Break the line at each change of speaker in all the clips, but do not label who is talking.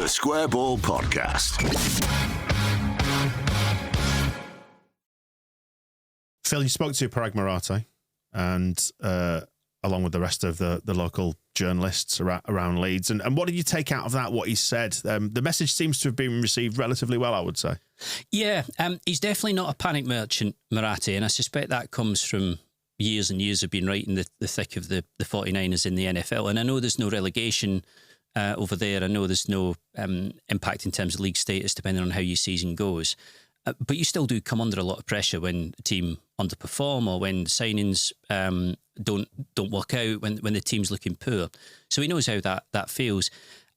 Square Ball Podcast.
Phil, you spoke to Paraag Marathe and along with the rest of the local journalists around Leeds. And what did you take out of that, what he said? The message seems to have been received relatively well, I would say.
Yeah, he's definitely not a panic merchant, Marathe, and I suspect that comes from years and years of being right in the thick of the 49ers in the NFL. And I know there's no relegation over there. I know there's no impact in terms of league status, depending on how your season goes. But you still do come under a lot of pressure when the team underperform or when signings don't work out, when the team's looking poor. So he knows how that feels.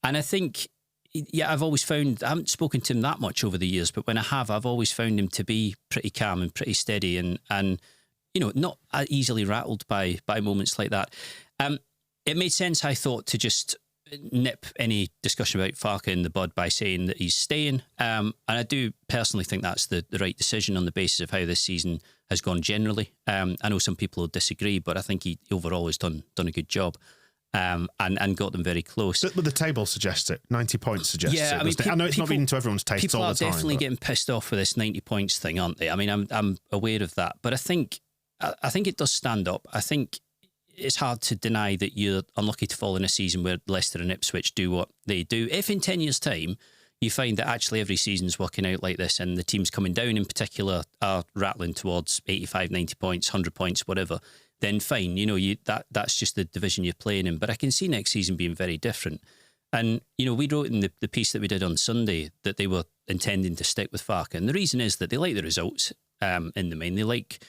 And I think, yeah, I've always found, I haven't spoken to him that much over the years, but when I have, I've always found him to be pretty calm and pretty steady and you know, not easily rattled by moments like that. It made sense, I thought, to just nip any discussion about Farke in the bud by saying that he's staying. And I do personally think that's the right decision on the basis of how this season has gone generally. I know some people will disagree, but I think he overall has done a good job. And got them very close.
But the table suggests it. 90 points suggests it.
I mean,
I know it's not been to everyone's taste all the time.
People are definitely getting pissed off with this 90 points thing, aren't they? I mean, I'm aware of that. But I think it does stand up. I think it's hard to deny that you're unlucky to fall in a season where Leicester and Ipswich do what they do. If in 10 years' time you find that actually every season's working out like this and the teams coming down in particular are rattling towards 85, 90 points, 100 points, whatever, then fine. You know, that's just the division you're playing in. But I can see next season being very different. And, you know, we wrote in the piece that we did on Sunday that they were intending to stick with Farke. And the reason is that they like the results in the main. They like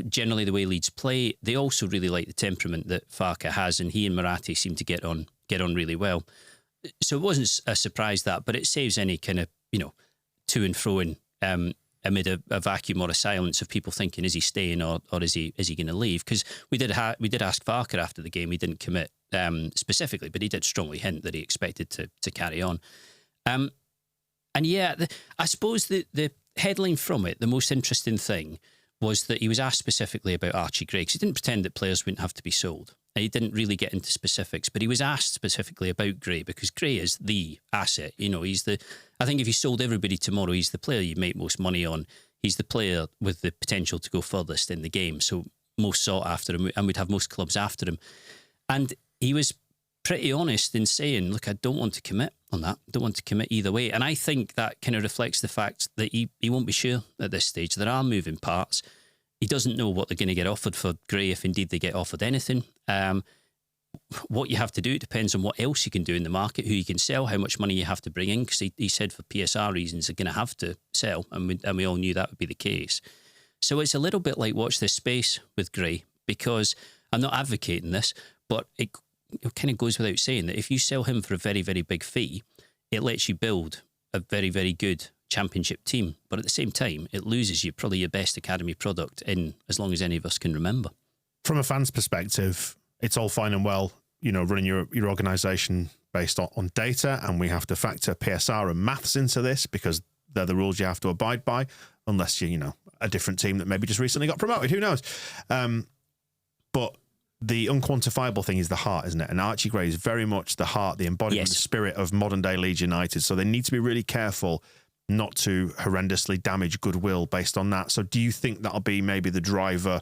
generally the way Leeds play. They also really like the temperament that Farke has, and he and Marathe seem to get on really well. So it wasn't a surprise that, but it saves any kind of, you know, to and fro in amid a vacuum or a silence of people thinking, is he staying or is he going to leave? Because we did ask Farke after the game. He didn't commit specifically, but he did strongly hint that he expected to carry on. And yeah, I suppose the headline from it, the most interesting thing was that he was asked specifically about Archie Gray, because he didn't pretend that players wouldn't have to be sold. He didn't really get into specifics, but he was asked specifically about Gray because Gray is the asset. You know, I think if you sold everybody tomorrow, he's the player you'd make most money on. He's the player with the potential to go furthest in the game. So most sought after him, and we'd have most clubs after him. And he was pretty honest in saying, look, I don't want to commit on that. I don't want to commit either way. And I think that kind of reflects the fact that he won't be sure at this stage. There are moving parts. He doesn't know what they're going to get offered for Gray, if indeed they get offered anything. What you have to do depends on what else you can do in the market, who you can sell, how much money you have to bring in, because he said for PSR reasons they're going to have to sell, and we all knew that would be the case. So it's a little bit like watch this space with Gray, because I'm not advocating this, but it kind of goes without saying that if you sell him for a very, very big fee, it lets you build a very, very good championship team, but at the same time it loses you probably your best academy product in as long as any of us can remember.
From a fan's perspective, it's all fine and well, you know, running your organisation based on data, and we have to factor PSR and maths into this because they're the rules you have to abide by, unless you're, you know, a different team that maybe just recently got promoted, who knows. But the unquantifiable thing is the heart, isn't it? And Archie Gray is very much the heart, the embodiment, the spirit of modern day Leeds United. So they need to be really careful not to horrendously damage goodwill based on that. So do you think that'll be maybe the driver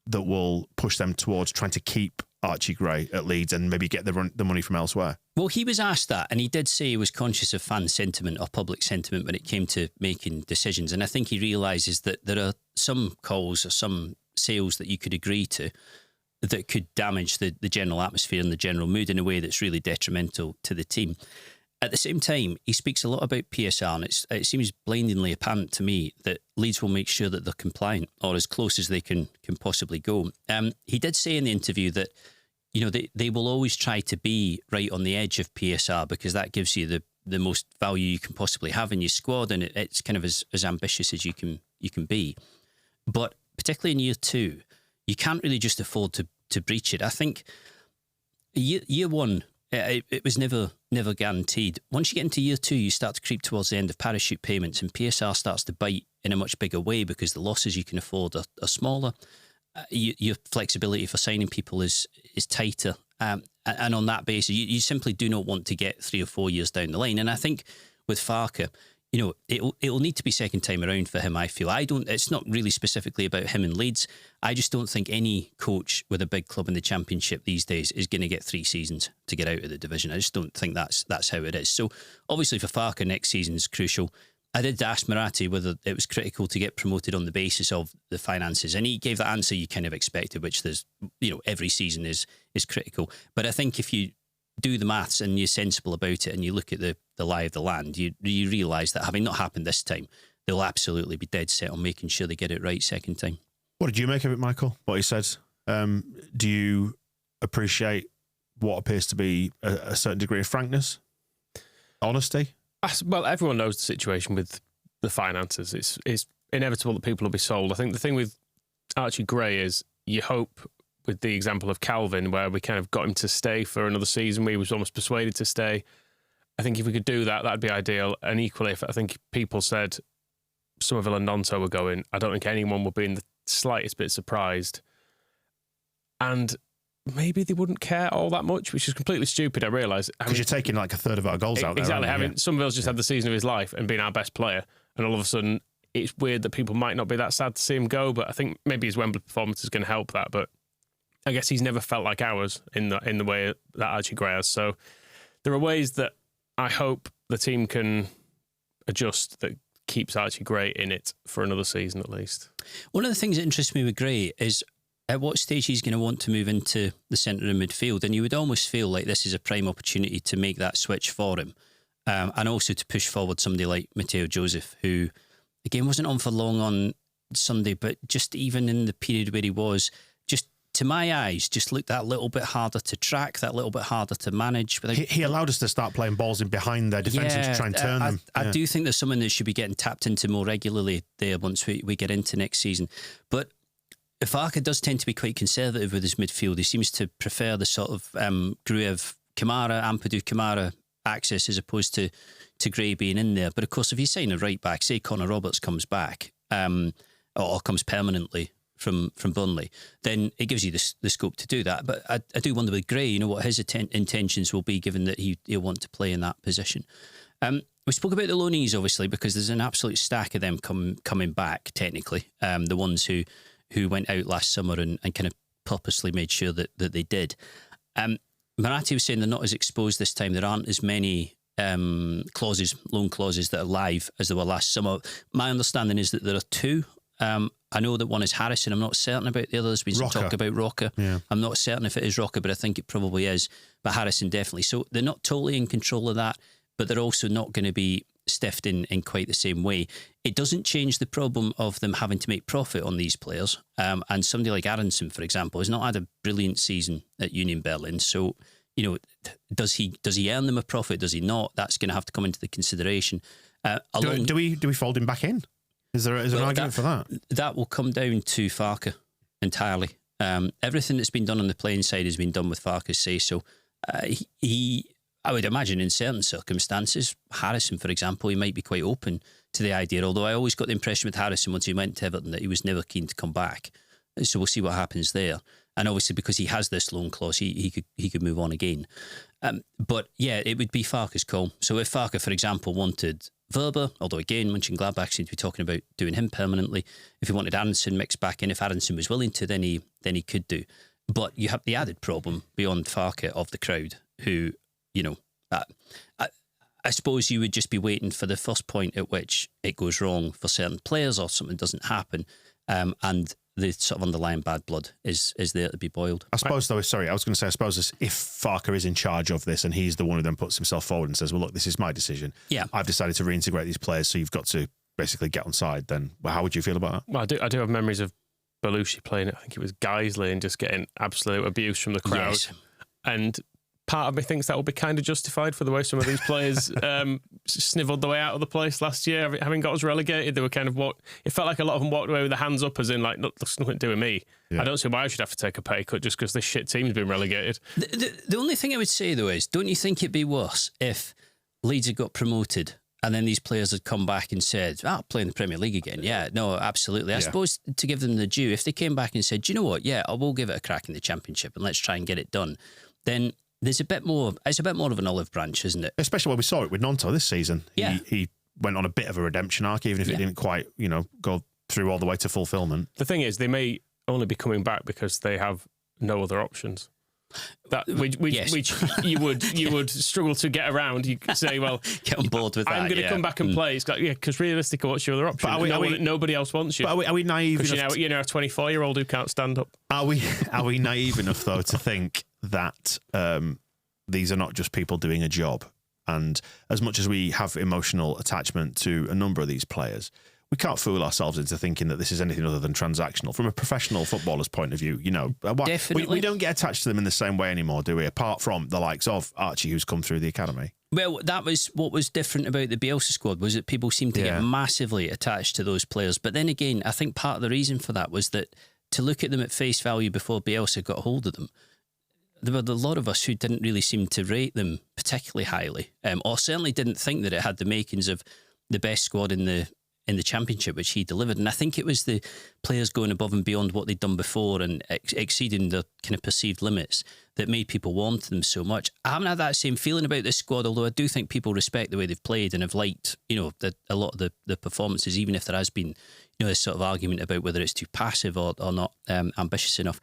that will push them towards trying to keep Archie Gray at Leeds and maybe get the money from elsewhere?
Well, he was asked that, and he did say he was conscious of fan sentiment or public sentiment when it came to making decisions. And I think he realises that there are some calls or some sales that you could agree to that could damage the general atmosphere and the general mood in a way that's really detrimental to the team. At the same time, he speaks a lot about PSR, and it seems blindingly apparent to me that Leeds will make sure that they're compliant or as close as they can possibly go. He did say in the interview that, you know, they will always try to be right on the edge of PSR because that gives you the most value you can possibly have in your squad, and it's kind of as ambitious as you can be. But particularly in year two, you can't really just afford to breach it. I think year one, it was never guaranteed. Once you get into year two, you start to creep towards the end of parachute payments, and PSR starts to bite in a much bigger way because the losses you can afford are smaller. Your flexibility for signing people is tighter, And on that basis, you simply do not want to get 3 or 4 years down the line. And I think with Farke, it'll need to be second time around for him, I feel. It's not really specifically about him and Leeds. I just don't think any coach with a big club in the Championship these days is going to get 3 seasons to get out of the division. I just don't think that's how it is. So obviously for Farke, next season's crucial. I did ask Marathe whether it was critical to get promoted on the basis of the finances, and he gave the answer you kind of expected, which there's, every season is critical. But I think if you do the maths and you're sensible about it and you look at the lie of the land, you realise that having not happened this time, they'll absolutely be dead set on making sure they get it right second time.
What did you make of it, Michael? What he said? Do you appreciate what appears to be a certain degree of frankness, honesty?
Well, everyone knows the situation with the finances. It's inevitable that people will be sold. I think the thing with Archie Gray is you hope, with the example of Calvin, where we kind of got him to stay for another season, where he was almost persuaded to stay. I think if we could do that, that'd be ideal. And equally, if I think people said Somerville and Nonto were going, I don't think anyone would be in the slightest bit surprised. And maybe they wouldn't care all that much, which is completely stupid, I realise.
Because you're taking like a third of our goals out there.
Exactly. Somerville's just had the season of his life and been our best player. And all of a sudden, it's weird that people might not be that sad to see him go, but I think maybe his Wembley performance is going to help that. But I guess he's never felt like ours in the way that Archie Gray has. So there are ways that I hope the team can adjust that keeps Archie Gray in it for another season at least.
One of the things that interests me with Gray is at what stage he's going to want to move into the centre of midfield, and you would almost feel like this is a prime opportunity to make that switch for him, and also to push forward somebody like Matteo Joseph, who again wasn't on for long on Sunday, but just even in the period where he was, just to my eyes, just looked that little bit harder to track, that little bit harder to manage.
He allowed us to start playing balls in behind their defence and to try and turn them.
I do think there's someone that should be getting tapped into more regularly there once we get into next season. But Farke does tend to be quite conservative with his midfield. He seems to prefer the sort of Gruev Kamara, Ampadu Kamara axis as opposed to Gray being in there. But of course, if you sign a right back, say Connor Roberts comes back or comes permanently from Burnley, then it gives you the scope to do that. But I do wonder with Gray, what his intentions will be, given that he'll want to play in that position. We spoke about the loanees, obviously, because there's an absolute stack of them coming back, technically. The ones who went out last summer and kind of purposely made sure that they did. Marathe was saying they're not as exposed this time. There aren't as many loan clauses that are live as there were last summer. My understanding is that there are 2. I know that one is Harrison. I'm not certain about the other. There's been some talk about Roca. Yeah. I'm not certain if it is Roca, but I think it probably is. But Harrison definitely. So they're not totally in control of that, but they're also not going to be stiffed in quite the same way. It doesn't change the problem of them having to make profit on these players. And somebody like Aronson, for example, has not had a brilliant season at Union Berlin. So, does he earn them a profit? Does he not? That's going to have to come into the consideration.
Do we fold him back in? Is there an argument for that? That
will come down to Farke entirely. Everything that's been done on the playing side has been done with Farke's say so. I would imagine in certain circumstances, Harrison, for example, he might be quite open to the idea, although I always got the impression with Harrison once he went to Everton that he was never keen to come back. So we'll see what happens there. And obviously because he has this loan clause, he could move on again. But yeah, it would be Farke's call. So if Farke, for example, wanted Verber, although again, Mönchengladbach seems to be talking about doing him permanently. If he wanted Aronson mixed back in, if Aronson was willing to, then he could do. But you have the added problem beyond Farke of the crowd who, I suppose you would just be waiting for the first point at which it goes wrong for certain players or something doesn't happen, and the sort of underlying bad blood is there to be boiled.
I suppose, though, sorry, I was going to say, I suppose if Farke is in charge of this and he's the one who then puts himself forward and says, well, look, this is my decision. Yeah. I've decided to reintegrate these players, so you've got to basically get on side, then how would you feel about that?
Well, I do have memories of Belushi playing, I think it was Geisley, and just getting absolute abuse from the crowd. Yes. And part of me thinks that will be kind of justified for the way some of these players snivelled their way out of the place last year, having got us relegated. They were kind of it felt like a lot of them walked away with their hands up, as in like, there's nothing to do with me. Yeah. I don't see why I should have to take a pay cut just because this shit team's been relegated.
The only thing I would say though is, don't you think it'd be worse if Leeds had got promoted and then these players had come back and said, I'll play in the Premier League again? Yeah, no, absolutely. I suppose to give them the due, if they came back and said, do you know what? Yeah, I will give it a crack in the Championship and let's try and get it done. then there's a bit more. It's a bit more of an olive branch, isn't it?
Especially when we saw it with Nonto this season.
Yeah.
He went on a bit of a redemption arc, even if it didn't quite, go through all the way to fulfillment.
The thing is, they may only be coming back because they have no other options. That which you would struggle to get around. You could say, well,
get on board with that.
I'm going to come back and play. It's like, because realistically, what's your other option? Nobody else wants you.
But are we naive enough?
Because you're a 24-year-old who can't stand up.
Are we naive enough though to think that these are not just people doing a job? And as much as we have emotional attachment to a number of these players, we can't fool ourselves into thinking that this is anything other than transactional. From a professional footballer's point of view,
Definitely.
We don't get attached to them in the same way anymore, do we? Apart from the likes of Archie, who's come through the academy.
Well, that was what was different about the Bielsa squad, was that people seemed to get massively attached to those players. But then again, I think part of the reason for that was that to look at them at face value before Bielsa got hold of them, there were a lot of us who didn't really seem to rate them particularly highly, or certainly didn't think that it had the makings of the best squad in the Championship, which he delivered. And I think it was the players going above and beyond what they'd done before and exceeding the kind of perceived limits that made people want them so much. I haven't had that same feeling about this squad, although I do think people respect the way they've played and have liked, a lot of the performances, even if there has been, this sort of argument about whether it's too passive or not ambitious enough.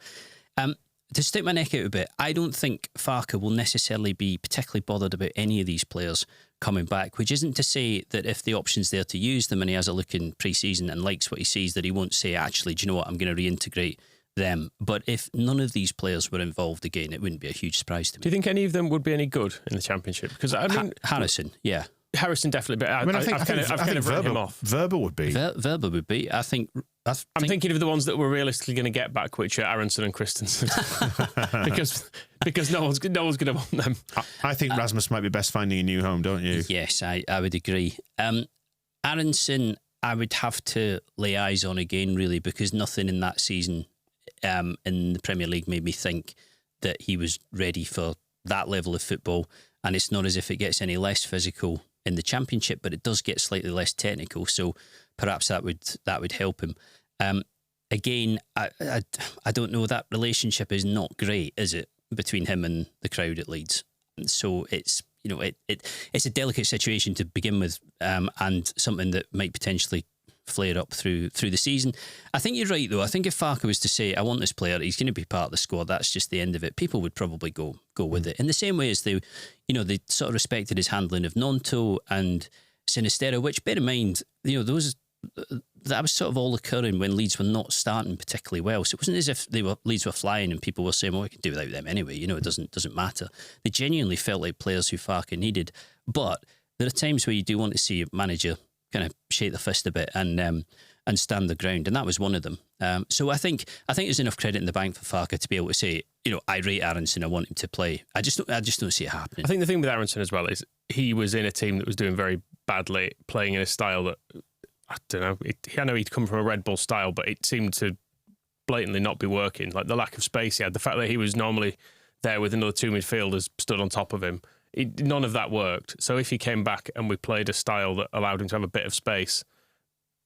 To stick my neck out a bit, I don't think Farke will necessarily be particularly bothered about any of these players coming back, which isn't to say that if the option's there to use them and he has a look in pre-season and likes what he sees, that he won't say, actually, do you know what, I'm going to reintegrate them. But if none of these players were involved again, it wouldn't be a huge surprise to me.
Do you think any of them would be any good in the Championship? Because
Harrison, yeah.
Harrison definitely, but I've kind of written him off.
Verba would be.
Verba would be. I'm
thinking of the ones that we're realistically going to get back, which are Aronson and Christensen, because no one's going to want them.
I think Rasmus might be best finding a new home, don't you?
Yes, I would agree. Aronson, I would have to lay eyes on again, really, because nothing in that season in the Premier League made me think that he was ready for that level of football. And it's not as if it gets any less physical in the Championship, but it does get slightly less technical. So perhaps that would help him. Again, I don't know. That relationship is not great, is it, between him and the crowd at Leeds? So it's it's a delicate situation to begin with, and something that might potentially flare up through the season. I think you're right, though. I think if Farke was to say, I want this player, he's going to be part of the squad, that's just the end of it, people would probably go with it. In the same way as they sort of respected his handling of Nonto and Sinisterra, which, bear in mind, that was sort of all occurring when Leeds were not starting particularly well. So it wasn't as if Leeds were flying and people were saying, well, we can do without them anyway. It doesn't matter. They genuinely felt like players who Farke needed. But there are times where you do want to see a manager kind of shake the fist a bit and stand the ground, and that was one of them. So I think there's enough credit in the bank for Farke to be able to say, I rate Aronson, I want him to play. I just don't see it happening.
I think the thing with Aronson as well is he was in a team that was doing very badly, playing in a style that, I don't know, I know he'd come from a Red Bull style, but it seemed to blatantly not be working. Like the lack of space he had, the fact that he was normally there with another two midfielders stood on top of him, none of that worked. So if he came back and we played a style that allowed him to have a bit of space,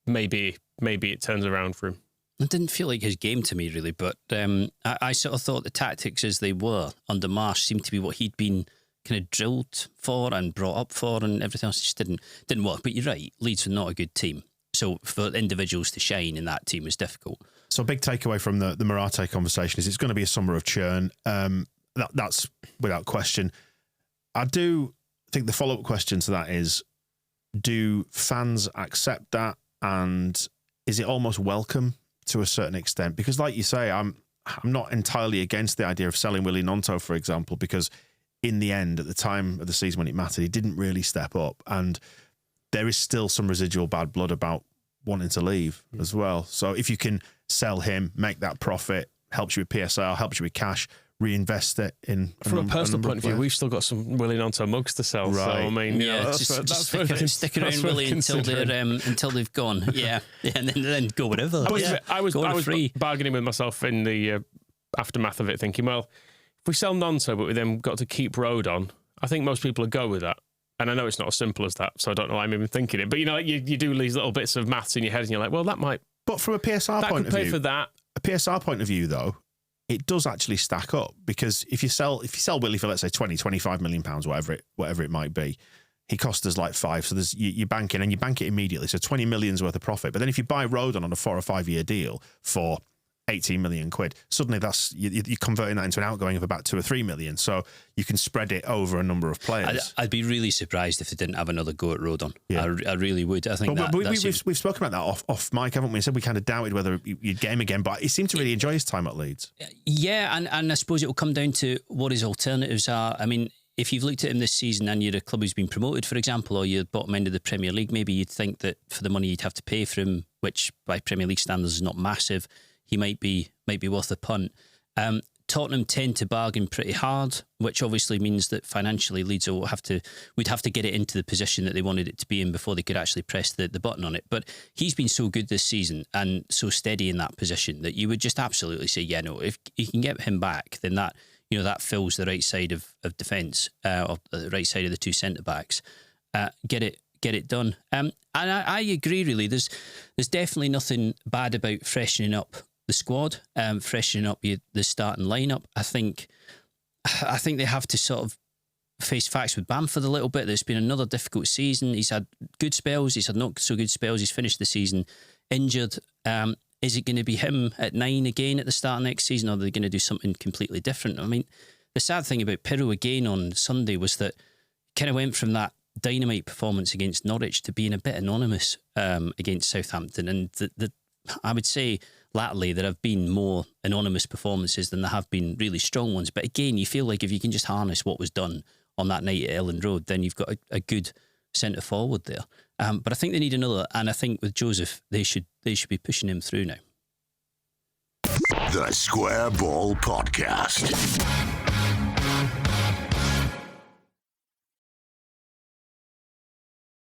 maybe it turns around for him.
It didn't feel like his game to me, really, but I sort of thought the tactics as they were under Marsh seemed to be what he'd been kind of drilled for and brought up for, and everything else just didn't work. But you're right, Leeds were not a good team. So for individuals to shine in that team was difficult.
So a big takeaway from the Marathe conversation is it's going to be a summer of churn. That's without question. I do think the follow-up question to that is, do fans accept that? And is it almost welcome to a certain extent? Because like you say, I'm not entirely against the idea of selling Willy Nonto, for example, because in the end, at the time of the season when it mattered, he didn't really step up. And there is still some residual bad blood about wanting to leave as well. So if you can sell him, make that profit, helps you with PSR, helps you with cash, reinvest it in.
From a personal point of view, we've still got some Willy Nonto mugs to sell.
Right.
So I mean,
just stick around Willy until they've gone. Yeah, and then go whatever.
I was bargaining with myself in the aftermath of it, thinking, well, if we sell Nonto, but we then got to keep Road on, I think most people would go with that. And I know it's not as simple as that, so I don't know why I'm even thinking it. But you do these little bits of maths in your head, and you're like, well, that might.
But from a PSR point of view,
for that.
A PSR point of view, though, it does actually stack up, because if you sell Willie for, let's say, 25 million pounds, whatever it might be, he cost us like 5. So you bank in, and you bank it immediately. So 20 million's worth of profit. But then if you buy Rodon on a 4 or 5 year deal for 18 million quid, suddenly that's you're converting that into an outgoing of about 2 or 3 million. So you can spread it over a number of players.
I'd be really surprised if they didn't have another go at Rodon.
Yeah.
I really would. I think
we've spoken about that off mic, haven't we? Said we kind of doubted whether you'd get him again, but he seemed to really enjoy his time at Leeds.
Yeah, and I suppose it will come down to what his alternatives are. I mean, if you've looked at him this season and you're a club who's been promoted, for example, or you're bottom end of the Premier League, maybe you'd think that for the money you'd have to pay for him, which by Premier League standards is not massive, he might be worth a punt. Tottenham tend to bargain pretty hard, which obviously means that financially Leeds we'd have to get it into the position that they wanted it to be in before they could actually press the button on it. But he's been so good this season and so steady in that position that you would just absolutely say, yeah, no, if you can get him back, then that fills the right side of defence, or the right side of the two centre-backs. Get it done. And I agree, really. There's definitely nothing bad about freshening up the squad, freshening up the starting lineup. I think they have to sort of face facts with Bamford a little bit. There's been another difficult season. He's had good spells. He's had not so good spells. He's finished the season injured. Is it going to be him at 9 again at the start of next season, or are they going to do something completely different? I mean, the sad thing about Pirro again on Sunday was that he kind of went from that dynamite performance against Norwich to being a bit anonymous against Southampton. And I would say latterly there have been more anonymous performances than there have been really strong ones. But again, you feel like if you can just harness what was done on that night at Elland Road, then you've got a good centre forward there. But I think they need another, and I think with Joseph, they should be pushing him through now.
The Square Ball Podcast.